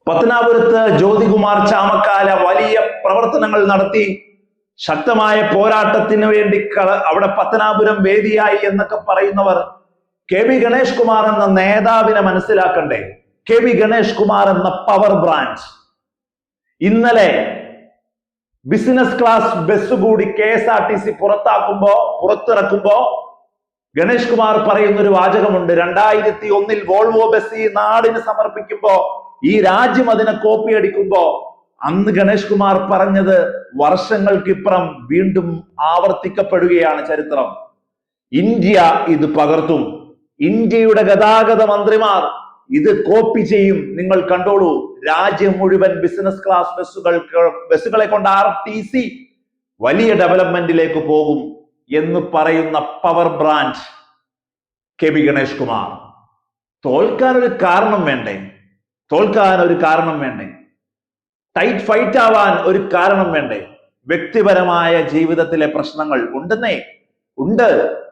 പത്തനാപുരത്ത് ജ്യോതികുമാർ ചാമക്കാല വലിയ പ്രവർത്തനങ്ങൾ നടത്തി. ശക്തമായ പോരാട്ടത്തിന് വേണ്ടി അവിടെ പത്തനാപുരം വേദിയായി എന്നൊക്കെ പറയുന്നവർ കെ വി ഗണേഷ് കുമാർ എന്ന നേതാവിനെ മനസ്സിലാക്കണ്ടേ? കെ വി ഗണേഷ് കുമാർ എന്ന പവർ ബ്രാൻഡ് ഇന്നലെ ബിസിനസ് ക്ലാസ് ബസ് കൂടി KSRTC പുറത്തിറക്കുമ്പോ ഗണേഷ് കുമാർ പറയുന്ന ഒരു വാചകമുണ്ട്. 2001 വോൾവോ ബസ് ഈ നാടിന് സമർപ്പിക്കുമ്പോ, ഈ രാജ്യം അതിനെ കോപ്പി അടിക്കുമ്പോ, അന്ന് ഗണേഷ് കുമാർ പറഞ്ഞത് വർഷങ്ങൾക്കിപ്പുറം വീണ്ടും ആവർത്തിക്കപ്പെടുകയാണ് ചരിത്രം. ഇന്ത്യ ഇത് പകർത്തും. ഇന്ത്യയുടെ ഗതാഗത മന്ത്രിമാർ ഇത് കോപ്പി ചെയ്യും. നിങ്ങൾ കണ്ടോളൂ. രാജ്യം മുഴുവൻ ബിസിനസ് ക്ലാസ് ബസ്സുകളെ കൊണ്ട് RTC വലിയ ഡെവലപ്മെന്റിലേക്ക് പോകും എന്ന് പറയുന്ന power brand K V Ganesh Kumar. തോൽക്കാൻ ഒരു കാരണം വേണ്ടേ? ടൈറ്റ് ഫൈറ്റ് ആവാൻ ഒരു കാരണം വേണ്ടേ? വ്യക്തിപരമായ ജീവിതത്തിലെ പ്രശ്നങ്ങൾ ഉണ്ട്.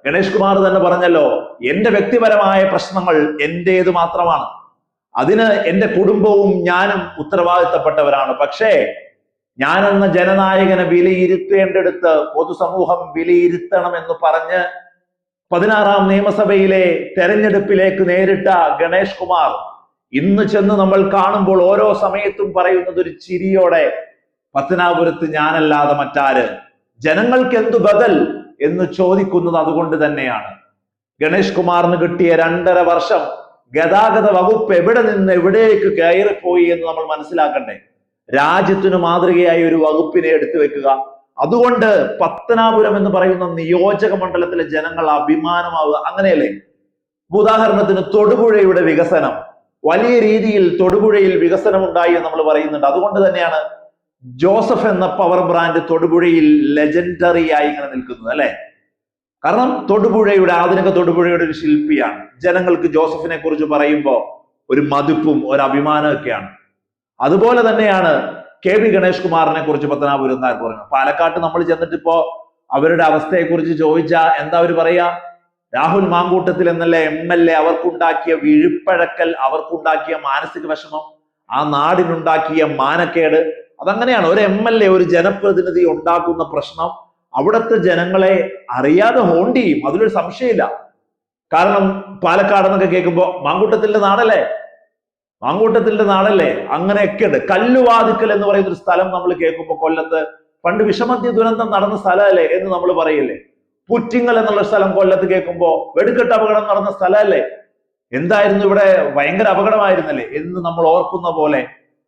ഗണേഷ് കുമാർ തന്നെ പറഞ്ഞല്ലോ, എന്റെ വ്യക്തിപരമായ പ്രശ്നങ്ങൾ എന്റേത് മാത്രമാണ്. അതിന് എന്റെ കുടുംബവും ഞാനും ഉത്തരവാദിത്തപ്പെട്ടവരാണ്. പക്ഷേ ഞാനെന്ന ജനനായകനെ വിലയിരുത്തേണ്ടടുത്ത് പൊതുസമൂഹം വിലയിരുത്തണമെന്ന് പറഞ്ഞ് 16ാം നിയമസഭയിലെ തെരഞ്ഞെടുപ്പിലേക്ക് നേരിട്ട ഗണേഷ് കുമാർ ഇന്ന് ചെന്ന് നമ്മൾ കാണുമ്പോൾ ഓരോ സമയത്തും പറയുന്നത് ഒരു ചിരിയോടെ, പത്തനാപുരത്ത് ഞാനല്ലാതെ മറ്റാര്, ജനങ്ങൾക്ക് എന്തു ബദൽ എന്ന് ചോദിക്കുന്നത് അതുകൊണ്ട് തന്നെയാണ്. ഗണേഷ് കുമാറിന് കിട്ടിയ 2.5 വർഷം ഗതാഗത വകുപ്പ് എവിടെ നിന്ന് എവിടേക്ക് കയറിപ്പോയി എന്ന് നമ്മൾ മനസ്സിലാക്കണ്ടേ? രാജ്യത്തിന് മാതൃകയായി ഒരു വകുപ്പിനെ എടുത്തു വെക്കുക. അതുകൊണ്ട് പത്തനാപുരം എന്ന് പറയുന്ന നിയോജക മണ്ഡലത്തിലെ ജനങ്ങൾ അഭിമാനമാവുക, അങ്ങനെയല്ലേ? ഉദാഹരണത്തിന് തൊടുപുഴയുടെ വികസനം, വലിയ രീതിയിൽ തൊടുപുഴയിൽ വികസനം ഉണ്ടായി എന്ന് നമ്മൾ പറയുന്നുണ്ട്. അതുകൊണ്ട് തന്നെയാണ് ജോസഫ് എന്ന പവർ ബ്രാൻഡ് തൊടുപുഴയിൽ ലെജൻഡറി ആയി ഇങ്ങനെ നിൽക്കുന്നത്, അല്ലെ? കാരണം ആധുനിക തൊടുപുഴയുടെ ഒരു ശില്പിയാണ്. ജനങ്ങൾക്ക് ജോസഫിനെ കുറിച്ച് പറയുമ്പോൾ ഒരു മതിപ്പും ഒരു അഭിമാനമൊക്കെയാണ്. അതുപോലെ തന്നെയാണ് കെ വി ഗണേഷ് കുമാറിനെ കുറിച്ച് പത്തനാപുരത്തുകാർ പറഞ്ഞു. പാലക്കാട്ട് നമ്മൾ ചെന്നിട്ടിപ്പോ അവരുടെ അവസ്ഥയെ കുറിച്ച് ചോദിച്ചാൽ എന്താ അവർ പറയാ? രാഹുൽ മാങ്കൂട്ടത്തിൽ എന്നല്ലേ MLA അവർക്കുണ്ടാക്കിയ വിഴുപ്പഴക്കൽ, അവർക്കുണ്ടാക്കിയ മാനസിക വിഷമം, ആ നാടിനുണ്ടാക്കിയ മാനക്കേട്, അതങ്ങനെയാണ്. ഒരു MLA, ഒരു ജനപ്രതിനിധി ഉണ്ടാക്കുന്ന പ്രശ്നം അവിടുത്തെ ജനങ്ങളെ അറിയാതെ ഹോണ്ട് ചെയ്യും. അതിലൊരു സംശയമില്ല. കാരണം പാലക്കാട് എന്നൊക്കെ കേൾക്കുമ്പോ മാങ്കൂട്ടത്തിന്റെ നാടല്ലേ, അങ്ങനെയൊക്കെ ഉണ്ട്. കല്ലുവാതിക്കൽ എന്ന് പറയുന്ന ഒരു സ്ഥലം നമ്മൾ കേൾക്കുമ്പോൾ കൊല്ലത്ത് പണ്ട് വിഷമദ്യ ദുരന്തം നടന്ന സ്ഥലമല്ലേ എന്ന് നമ്മൾ പറയില്ലേ? പുറ്റിങ്ങൽ എന്നുള്ള സ്ഥലം കൊല്ലത്ത് കേൾക്കുമ്പോ വെടിക്കെട്ട് അപകടം നടന്ന സ്ഥലമല്ലേ? എന്തായിരുന്നു ഇവിടെ? ഭയങ്കര അപകടമായിരുന്നല്ലേ എന്ന് നമ്മൾ ഓർക്കുന്ന പോലെ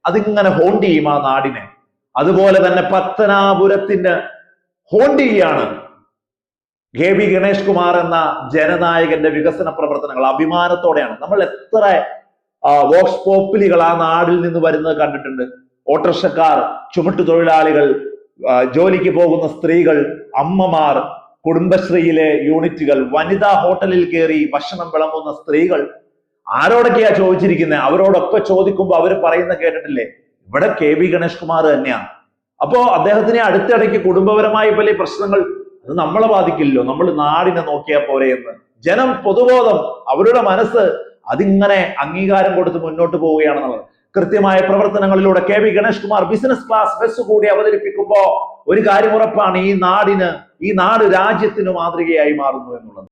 അതിങ്ങനെ ഹോണ്ട് ചെയ്യും ആ നാടിനെ. അതുപോലെ തന്നെ പത്തനാപുരത്തിന് ഹോണ്ട് ചെയ്യാണ് കെ വി ഗണേഷ് കുമാർ എന്ന ജനനായകന്റെ വികസന പ്രവർത്തനങ്ങൾ. അഭിമാനത്തോടെയാണ് നമ്മൾ എത്ര വോക്സ് പോപ്പുലികൾ ആ നാടിൽ നിന്ന് വരുന്നത് കണ്ടിട്ടുണ്ട്. ഓട്ടോറിക്ഷക്കാർ, ചുമട്ടുതൊഴിലാളികൾ, ജോലിക്ക് പോകുന്ന സ്ത്രീകൾ, അമ്മമാർ, കുടുംബശ്രീയിലെ യൂണിറ്റുകൾ, വനിതാ ഹോട്ടലിൽ കയറി ഭക്ഷണം വിളമ്പുന്ന സ്ത്രീകൾ, ആരോടൊക്കെയാ ചോദിച്ചിരിക്കുന്നത്? അവരോടൊക്കെ ചോദിക്കുമ്പോൾ അവർ പറയുന്ന കേട്ടിട്ടില്ലേ? ഇവിടെ കെ വി ഗണേഷ് കുമാർ തന്നെയാണ്. അപ്പോ അദ്ദേഹത്തിന് അടുത്തിടയ്ക്ക് കുടുംബപരമായ പല പ്രശ്നങ്ങൾ, അത് നമ്മളെ ബാധിക്കില്ലല്ലോ, നമ്മൾ നാടിനെ നോക്കിയാൽ പോരെ എന്ന് ജനം, പൊതുബോധം, അവരുടെ മനസ്സ് അതിങ്ങനെ അംഗീകാരം കൊടുത്ത് മുന്നോട്ട് പോവുകയാണെന്നുള്ളത്. കൃത്യമായ പ്രവർത്തനങ്ങളിലൂടെ K V Ganesh Kumar business class bus കൂടി അവതരിപ്പിക്കുമ്പോ ഒരു കാര്യം ഉറപ്പാണ്, ഈ നാട് രാജ്യത്തിന് മാതൃകയായി മാറുന്നു എന്നുള്ളത്.